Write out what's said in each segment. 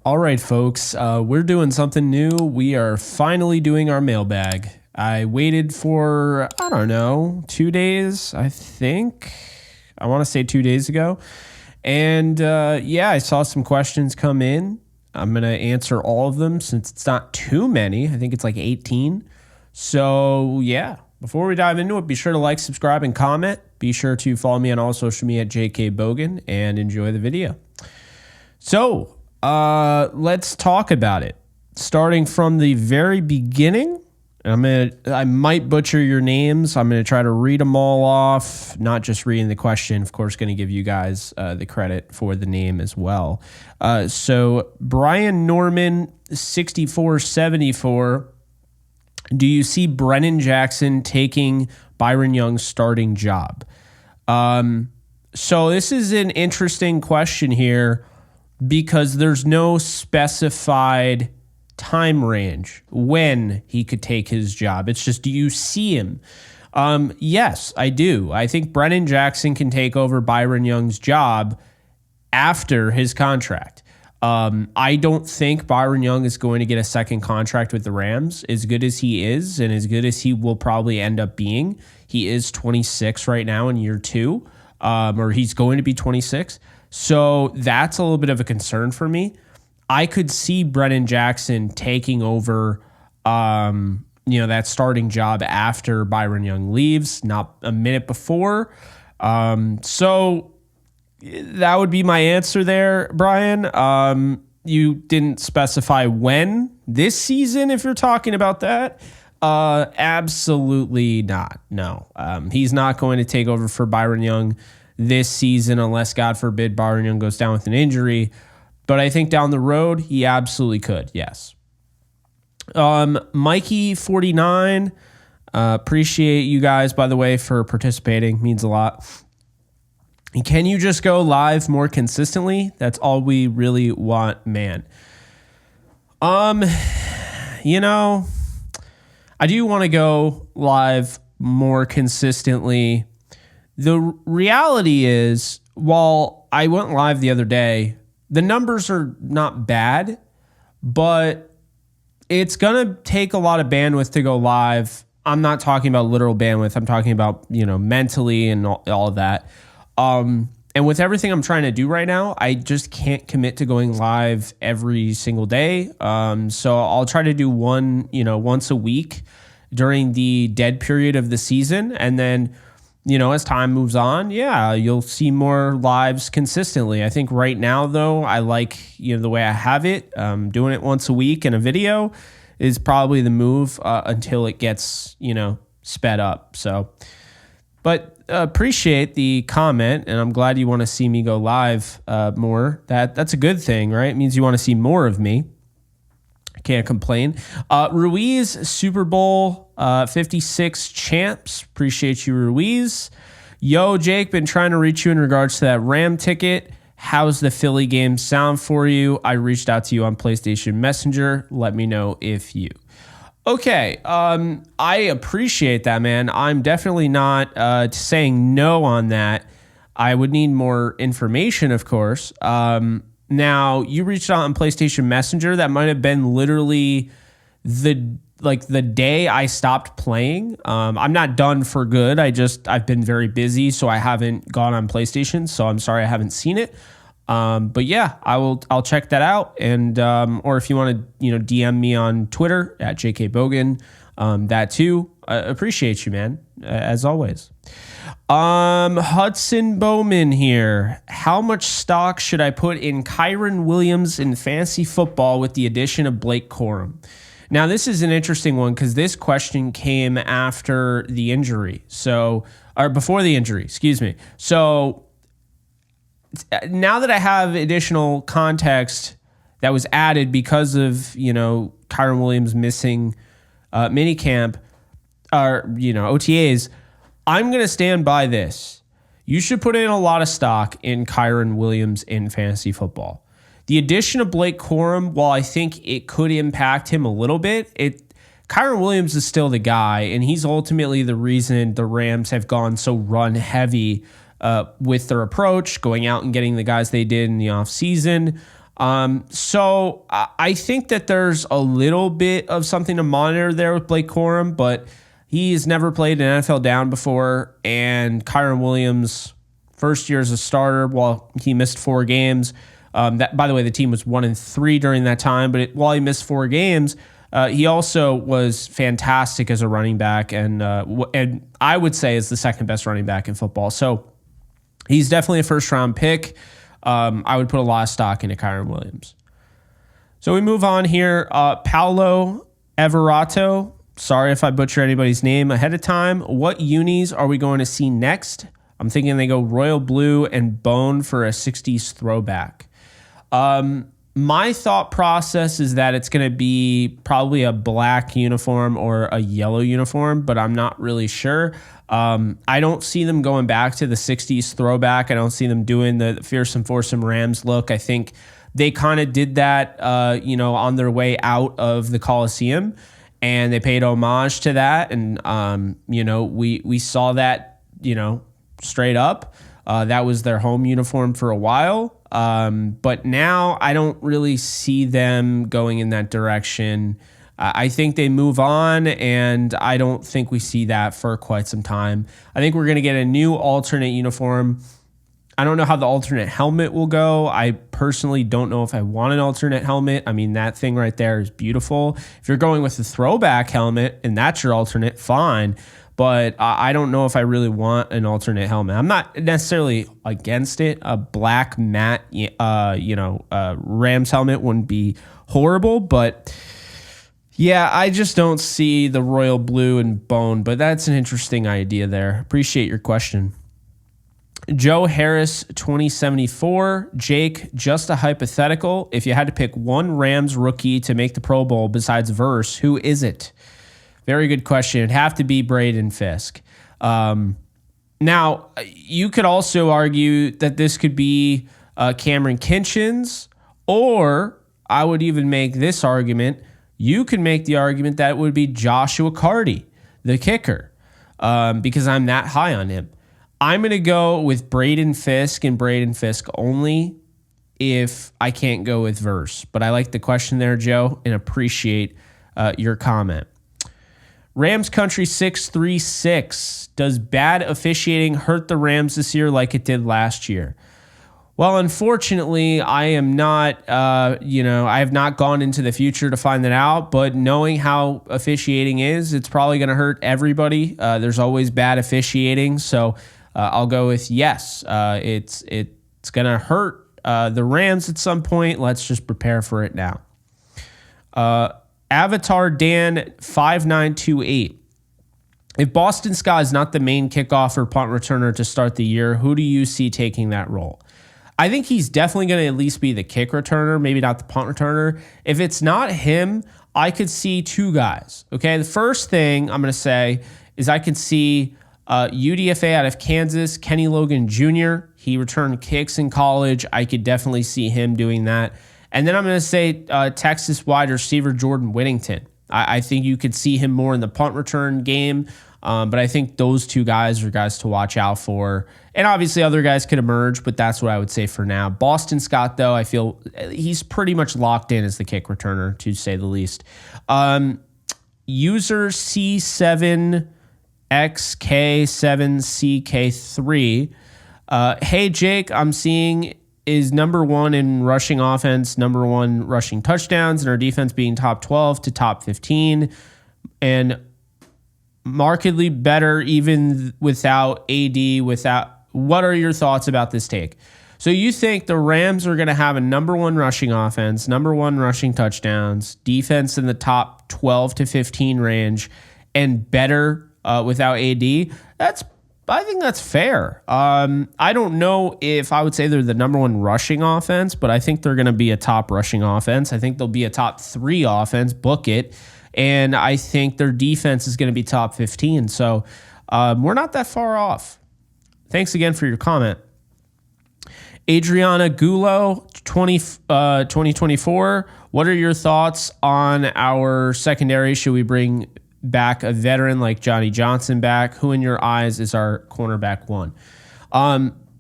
All right, folks, we're doing something new. We are finally doing our mailbag. I waited for, 2 days, I think. I want to say 2 days ago. And I saw some questions come in. I'm going to answer all of them since it's not too many. I think it's like 18. So, before we dive into it, be sure to like, subscribe, and comment. Be sure to follow me on all social media at JKBogan and enjoy the video. So, let's talk about it. Starting from the very beginning, I might butcher your names. I'm going to try to read them all off, not just reading the question. Of course, going to give you guys the credit for the name as well. So Brian Norman, 6474. Do you see Brennan Jackson taking Byron Young's starting job? So this is an interesting question here, because there's no specified time range when he could take his job. It's just, do you see him? Yes, I do. I think Brennan Jackson can take over Byron Young's job after his contract. I don't think Byron Young is going to get a second contract with the Rams. As good as he is, and as good as he will probably end up being, he is 26 right now in year two, or he's going to be 26. So that's a little bit of a concern for me. I could see Brennan Jackson taking over, that starting job after Byron Young leaves, not a minute before. So that would be my answer there, Brian. You didn't specify when this season, if you're talking about that. Absolutely not. No, he's not going to take over for Byron Young this season, unless, God forbid, Byron Young goes down with an injury. But I think down the road, he absolutely could, yes. Mikey49, appreciate you guys, by the way, for participating. Means a lot. Can you just go live more consistently? That's all we really want, man. I do want to go live more consistently. The reality is, while I went live the other day, the numbers are not bad, but it's going to take a lot of bandwidth to go live. I'm not talking about literal bandwidth. I'm talking about, mentally and all of that. And with everything I'm trying to do right now, I just can't commit to going live every single day. So I'll try to do one, once a week during the dead period of the season. And then, as time moves on, you'll see more lives consistently. I think right now, though, I like, the way I have it. Doing it once a week in a video is probably the move until it gets, sped up. So, but appreciate the comment, and I'm glad you want to see me go live more. That's a good thing, right? It means you want to see more of me. Can't complain. Ruiz, Super Bowl 56 champs. Appreciate you, Ruiz. Yo, Jake, been trying to reach you in regards to that Ram ticket. How's the Philly game sound for you? I reached out to you on PlayStation Messenger. Let me know if you. Okay, I appreciate that, man. I'm definitely not saying no on that. I would need more information, of course. Now, you reached out on PlayStation Messenger. That might have been literally the day I stopped playing. I'm not done for good. I've been very busy, so I haven't gone on PlayStation. So I'm sorry I haven't seen it. But yeah, I'll check that out. And or if you want to DM me on Twitter at JKBogan, that too. I appreciate you, man, as always. Hudson Bowman here. How much stock should I put in Kyren Williams in fantasy football with the addition of Blake Corum? Now, this is an interesting one because this question came after the injury. Or before the injury, excuse me. So now that I have additional context that was added because of, Kyren Williams missing minicamp or, OTAs, I'm going to stand by this. You should put in a lot of stock in Kyren Williams in fantasy football. The addition of Blake Corum, while I think it could impact him a little bit, Kyren Williams is still the guy, and he's ultimately the reason the Rams have gone so run heavy with their approach, going out and getting the guys they did in the offseason. So I think that there's a little bit of something to monitor there with Blake Corum, but he's never played an NFL down before, and Kyron Williams, first year as a starter, while he missed 4 games. That, by the way, the team was 1-3 during that time, but while he missed 4 games, he also was fantastic as a running back, and I would say is the second best running back in football. So he's definitely a first-round pick. I would put a lot of stock into Kyron Williams. So we move on here. Paolo Everato. Sorry if I butcher anybody's name ahead of time. What unis are we going to see next? I'm thinking they go royal blue and bone for a 60s throwback. My thought process is that it's going to be probably a black uniform or a yellow uniform, but I'm not really sure. I don't see them going back to the 60s throwback. I don't see them doing the fearsome foursome Rams look. I think they kind of did that, on their way out of the Coliseum, and they paid homage to that. And, we saw that, straight up. That was their home uniform for a while. But now I don't really see them going in that direction. I think they move on, and I don't think we see that for quite some time. I think we're going to get a new alternate uniform. I don't know how the alternate helmet will go. I personally don't know if I want an alternate helmet. I mean, that thing right there is beautiful. If you're going with the throwback helmet and that's your alternate, fine. But I don't know if I really want an alternate helmet. I'm not necessarily against it. A black matte, Rams helmet wouldn't be horrible. But yeah, I just don't see the royal blue and bone. But that's an interesting idea there. Appreciate your question. Joe Harris, 2074. Jake, just a hypothetical. If you had to pick one Rams rookie to make the Pro Bowl besides Verse, who is it? Very good question. It'd have to be Braden Fisk. Now, you could also argue that this could be Cameron Kinchins, or I would even make this argument. You could make the argument that it would be Joshua Carty, the kicker, because I'm that high on him. I'm going to go with Braden Fisk and Braden Fisk only if I can't go with Verse. But I like the question there, Joe, and appreciate your comment. Rams Country 636. Does bad officiating hurt the Rams this year like it did last year? Well, unfortunately, I am not, I have not gone into the future to find that out, but knowing how officiating is, it's probably going to hurt everybody. There's always bad officiating, so I'll go with yes. It's going to hurt the Rams at some point. Let's just prepare for it now. Avatar Dan 5928. If Boston Scott is not the main kickoff or punt returner to start the year, who do you see taking that role? I think he's definitely going to at least be the kick returner, maybe not the punt returner. If it's not him, I could see 2 guys. Okay, the first thing I'm going to say is I could see UDFA out of Kansas, Kenny Logan Jr. He returned kicks in college. I could definitely see him doing that. And then I'm going to say Texas wide receiver Jordan Whittington. I think you could see him more in the punt return game, but I think those 2 guys are guys to watch out for. And obviously other guys could emerge, but that's what I would say for now. Boston Scott, though, I feel he's pretty much locked in as the kick returner, to say the least. User C7XK7CK3. Hey, Jake, I'm seeing is number 1 in rushing offense, number 1 rushing touchdowns, and our defense being top 12 to top 15, and markedly better even without AD. What are your thoughts about this take? So you think the Rams are going to have a number 1 rushing offense, number 1 rushing touchdowns, defense in the top 12 to 15 range, and better without AD? I think that's fair. I don't know if I would say they're the number 1 rushing offense, but I think they're going to be a top rushing offense. I think they'll be a top 3 offense, book it. And I think their defense is going to be top 15. So we're not that far off. Thanks again for your comment. Adriana Gulo, 2024. What are your thoughts on our secondary? Should we bring back a veteran like Johnny Johnson back? Who in your eyes is our cornerback 1?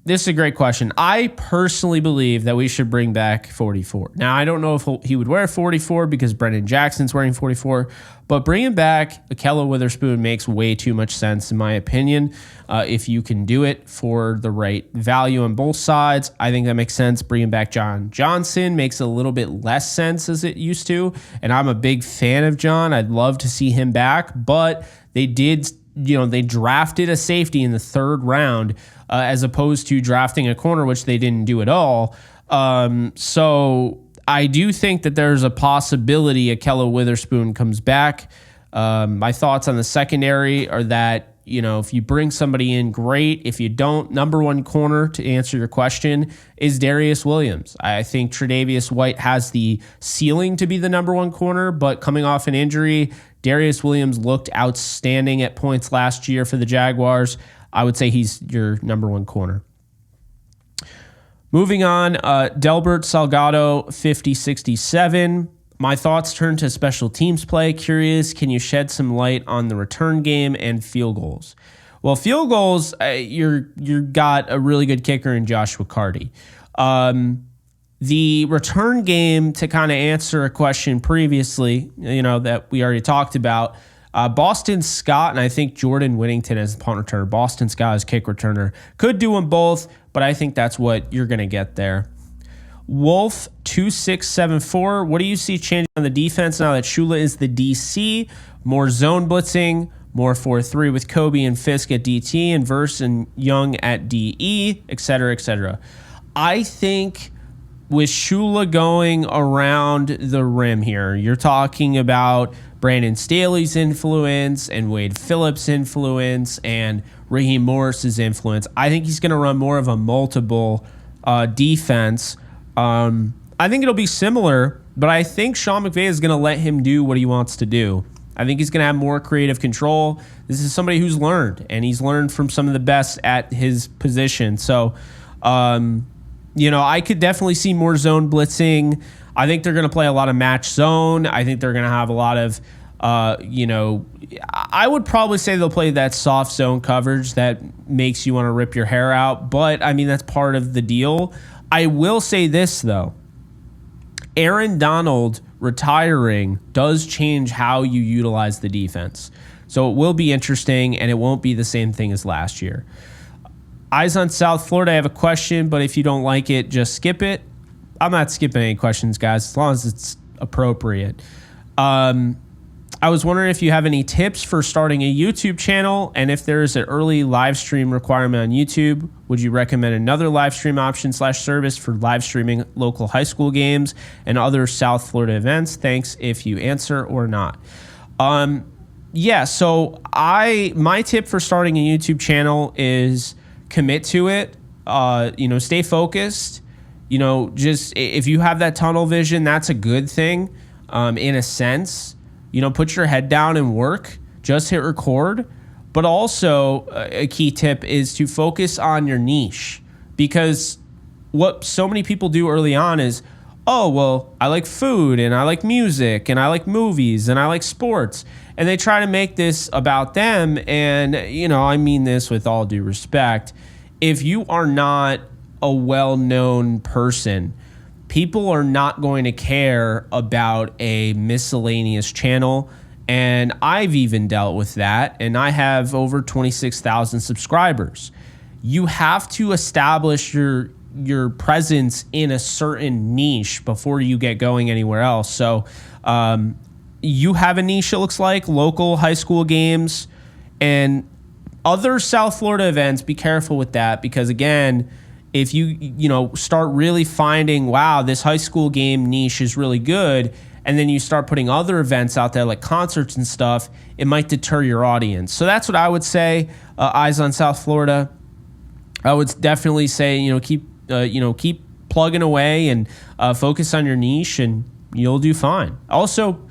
This is a great question. I personally believe that we should bring back 44. Now, I don't know if he would wear 44 because Brennan Jackson's wearing 44, but bringing back Ahkello Witherspoon makes way too much sense, in my opinion. If you can do it for the right value on both sides, I think that makes sense. Bringing back John Johnson makes a little bit less sense as it used to, and I'm a big fan of John. I'd love to see him back, but they did, they drafted a safety in the 3rd round as opposed to drafting a corner, which they didn't do at all. So I do think that there's a possibility Ahkello Witherspoon comes back. My thoughts on the secondary are that, if you bring somebody in, great. If you don't, number one corner, to answer your question, is Darius Williams. I think Tre'Davious White has the ceiling to be the number one corner, but coming off an injury, Darius Williams looked outstanding at points last year for the Jaguars. I would say he's your number one corner. Moving on, Delbert Salgado, 50-67. My thoughts turn to special teams play. Curious, can you shed some light on the return game and field goals? Well, field goals, you got a really good kicker in Joshua Carty. The return game, to kind of answer a question previously, that we already talked about, Boston Scott and I think Jordan Whittington as punt returner. Boston Scott as kick returner. Could do them both, but I think that's what you're going to get there. Wolf 2674. What do you see changing on the defense now that Shula is the DC? More zone blitzing, more 4-3 with Kobe and Fisk at DT and Verse and Young at DE, et cetera, et cetera. I think with Shula going around the rim here, you're talking about Brandon Staley's influence and Wade Phillips' influence and Raheem Morris's influence. I think he's going to run more of a multiple defense. I think it'll be similar, but I think Sean McVay is going to let him do what he wants to do. I think he's going to have more creative control. This is somebody who's learned, and he's learned from some of the best at his position. So, I could definitely see more zone blitzing. I think they're going to play a lot of match zone. I think they're going to have a lot of, I would probably say they'll play that soft zone coverage that makes you want to rip your hair out. But, that's part of the deal. I will say this, though. Aaron Donald retiring does change how you utilize the defense. So it will be interesting, and it won't be the same thing as last year. Eyes on South Florida, I have a question, but if you don't like it, just skip it. I'm not skipping any questions, guys, as long as it's appropriate. I was wondering if you have any tips for starting a YouTube channel, and if there is an early live stream requirement on YouTube, would you recommend another live stream option / service for live streaming local high school games and other South Florida events? Thanks if you answer or not. So my tip for starting a YouTube channel is commit to it. Stay focused. Just if you have that tunnel vision, that's a good thing in a sense. Put your head down and work. Just hit record. But also, a key tip is to focus on your niche. Because what so many people do early on is, I like food, and I like music, and I like movies, and I like sports. And they try to make this about them. And, I mean this with all due respect. If you are not a well-known person, people are not going to care about a miscellaneous channel. And I've even dealt with that. And I have over 26,000 subscribers. You have to establish your presence in a certain niche before you get going anywhere else. So you have a niche, it looks like, local high school games and other South Florida events. Be careful with that because, again, if you start really finding, wow, this high school game niche is really good, and then you start putting other events out there like concerts and stuff, it might deter your audience. So that's what I would say. Eyes on South Florida. I would definitely say, keep plugging away and focus on your niche, and you'll do fine. Also,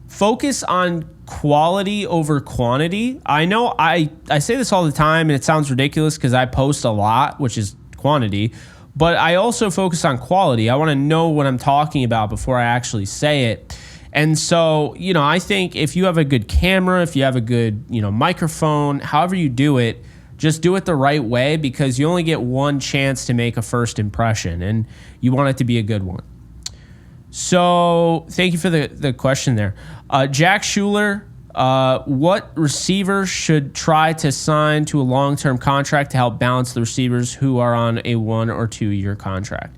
focus on quality over quantity. I know I say this all the time, and it sounds ridiculous because I post a lot, which is quantity, but I also focus on quality. I want to know what I'm talking about before I actually say it. And so, I think if you have a good camera, if you have a good, microphone, however you do it, just do it the right way, because you only get one chance to make a first impression, and you want it to be a good one. So thank you for the question there. Jack Schuler, what receivers should try to sign to a long-term contract to help balance the receivers who are on a 1 or 2 year contract?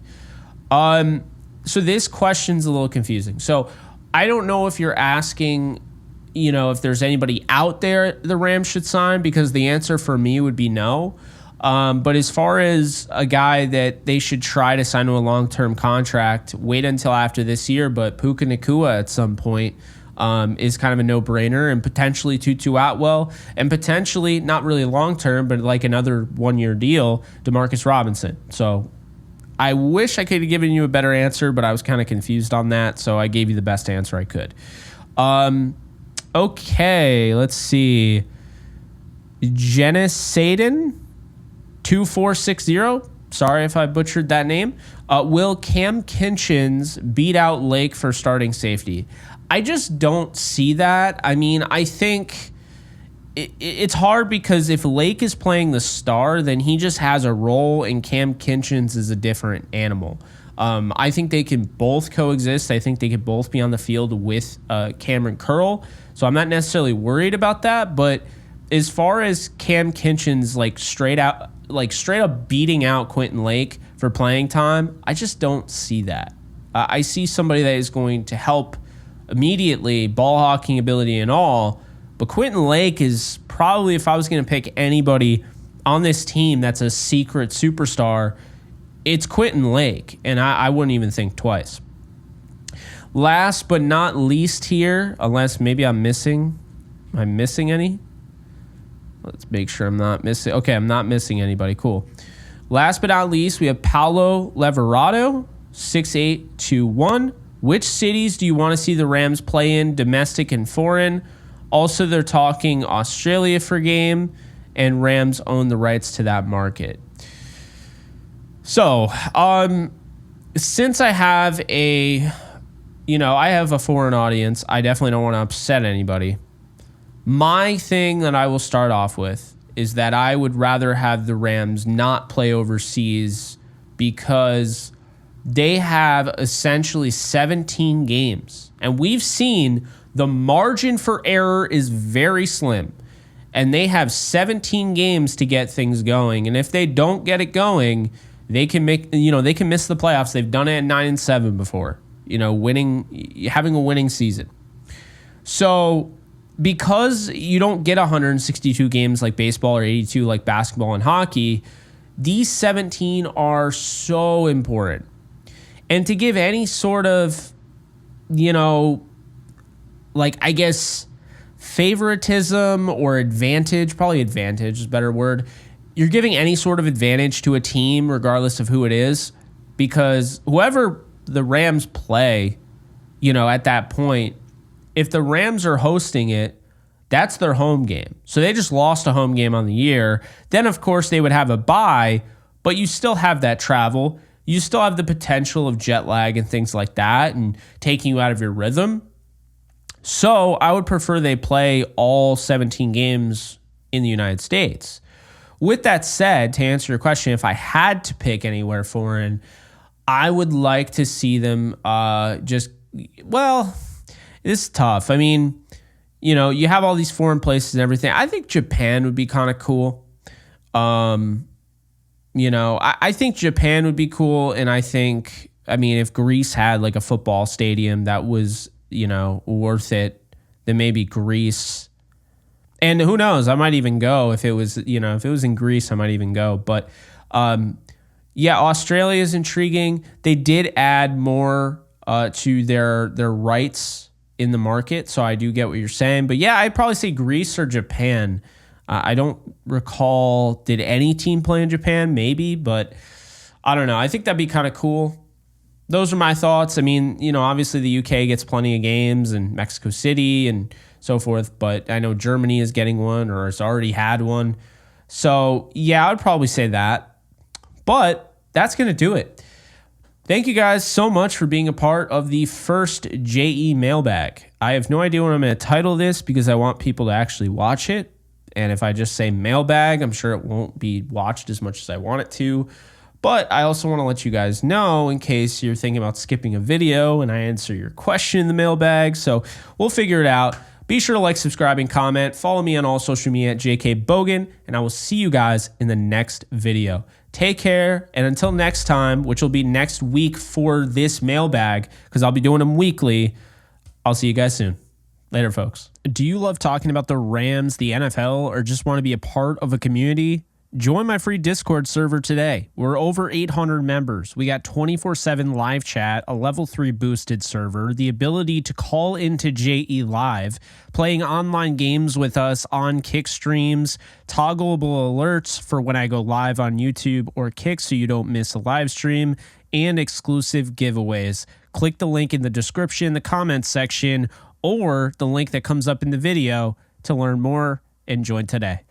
So this question's a little confusing. So I don't know if you're asking, if there's anybody out there the Rams should sign, because the answer for me would be no. But as far as a guy that they should try to sign to a long-term contract, wait until after this year, but Puka Nacua at some point is kind of a no-brainer, and potentially Tutu Atwell, and potentially, not really long-term, but like another 1-year deal, Demarcus Robinson. So I wish I could have given you a better answer, but I was kind of confused on that, so I gave you the best answer I could. Okay, let's see. Janice Sadin, 2460. Sorry if I butchered that name. Will Cam Kinchins beat out Lake for starting safety? I just don't see that. I mean, I think it's hard, because if Lake is playing the star, then he just has a role, and Cam Kinchins is a different animal. I think they can both coexist. I think they could both be on the field with Cameron Curl. So I'm not necessarily worried about that. But as far as Cam Kinchins straight up beating out Quentin Lake for playing time, I just don't see that. I see somebody that is going to help immediately, ball hawking ability and all. But Quentin Lake is probably, if I was going to pick anybody on this team that's a secret superstar, it's Quentin Lake, and I wouldn't even think twice. Last but not least here, unless maybe I'm missing. Am I missing any? Let's make sure I'm not missing. Okay, I'm not missing anybody. Cool. Last but not least, we have Paulo Leverado, 6821. Which cities do you want to see the Rams play in, domestic and foreign? Also, they're talking Australia for game, and Rams own the rights to that market. So, since I have a foreign audience, I definitely don't want to upset anybody. My thing that I will start off with is that I would rather have the Rams not play overseas, because they have essentially 17 games. And we've seen the margin for error is very slim. And they have 17 games to get things going. And if they don't get it going, they can miss the playoffs. They've done it at 9-7 before, having a winning season. So because you don't get 162 games like baseball or 82 like basketball and hockey, these 17 are so important. And to give any sort of, favoritism or advantage, probably advantage is a better word. You're giving any sort of advantage to a team, regardless of who it is, because whoever the Rams play, at that point, if the Rams are hosting it, that's their home game. So they just lost a home game on the year. Then, of course, they would have a bye, but you still have that travel. You still have the potential of jet lag and things like that and taking you out of your rhythm. So I would prefer they play all 17 games in the United States. With that said, to answer your question, if I had to pick anywhere foreign, I would like to see them this is tough. I mean, you have all these foreign places and everything. I think Japan would be kind of cool. I think Japan would be cool, and I think, if Greece had like a football stadium that was, worth it, then maybe Greece. And who knows, I might even go if it was in Greece, I might even go. But Australia is intriguing. They did add more to their rights in the market, so I do get what you're saying. But yeah, I'd probably say Greece or Japan. I don't recall, did any team play in Japan? Maybe, but I don't know. I think that'd be kind of cool. Those are my thoughts. Obviously the UK gets plenty of games, and Mexico City and so forth, but I know Germany is getting one or has already had one. So yeah, I'd probably say that. But that's going to do it. Thank you guys so much for being a part of the first JE mailbag. I have no idea what I'm going to title this, because I want people to actually watch it. And if I just say mailbag, I'm sure it won't be watched as much as I want it to. But I also want to let you guys know in case you're thinking about skipping a video and I answer your question in the mailbag. So we'll figure it out. Be sure to like, subscribe, and comment. Follow me on all social media at JKBogan, and I will see you guys in the next video. Take care, and until next time, which will be next week for this mailbag, because I'll be doing them weekly, I'll see you guys soon. Later, folks. Do you love talking about the Rams, the NFL, or just want to be a part of a community? Join my free Discord server today. We're over 800 members. We got 24/7 live chat, a level 3 boosted server, the ability to call into JE Live, playing online games with us on Kick streams, toggleable alerts for when I go live on YouTube or Kick so you don't miss a live stream, and exclusive giveaways. Click the link in the description, the comments section, or the link that comes up in the video to learn more and join today.